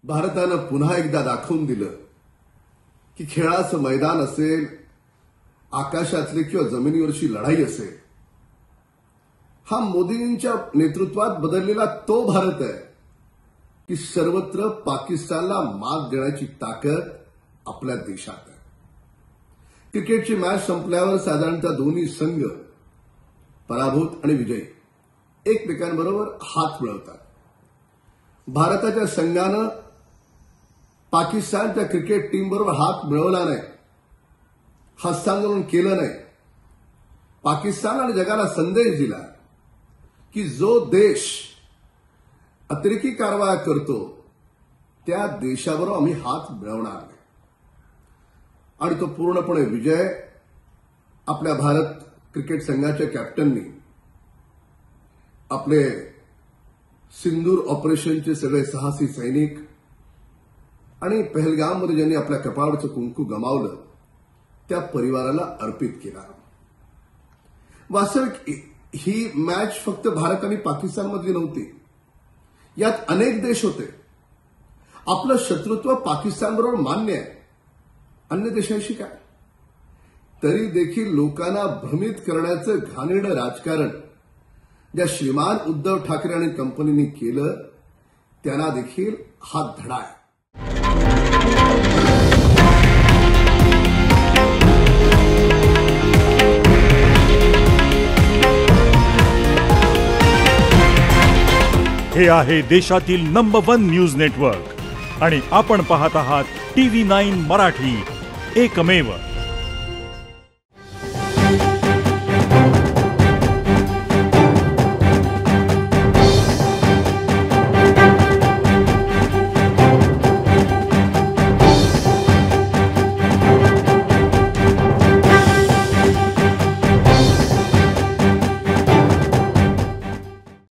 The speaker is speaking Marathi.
भारतानं पुन्हा एकदा दाखवून दिलं की खेळाचं मैदान असेल, आकाशातली किंवा जमिनीवरची लढाई असेल, हा मोदींच्या नेतृत्वात बदललेला तो भारत आहे की सर्वत्र पाकिस्तानला मात देण्याची ताकद आपल्या देशात आहे। क्रिकेटची मॅच संपल्यावर साधारणतः दोन्ही संघ पराभूत आणि विजयी एकमेकांबरोबर हात मिळवतात। भारताच्या संघानं पाकिस्तानच्या क्रिकेट टीमबरोबर हात मिळवला नाही, हस्तांदोलन केलं नाही। पाकिस्तान आणि जगाला संदेश दिला की जो देश अतिरेकी कारवाया करतो त्या देशाबरोबर आम्ही हात मिळवणार नाही। आणि तो पूर्णपणे विजय आपल्या भारत क्रिकेट संघाच्या कॅप्टननी आपले सिंदूर ऑपरेशनचे सगळे साहसी सैनिक आणि पहलगाममध्ये ज्यांनी आपल्या कपाळावरचं कुंकू गमावलं त्या परिवाराला अर्पित केला। वास्तविक ही मॅच फक्त भारत आणि पाकिस्तानमधली नव्हती, यात अनेक देश होते। आपलं शत्रुत्व पाकिस्तानबरोबर मान्य आहे, अन्य देशांशी काय? तरी देखील लोकांना भ्रमित करण्याचं घाणेरडं राजकारण ज्या श्रीमान उद्धव ठाकरे आणि कंपनीने केलं त्यांना देखील हा धडा आहे। हे आहे देशातील नंबर 1 न्यूज नेटवर्क आणि आपण पाहत आहात TV9 मराठी, एकमेव।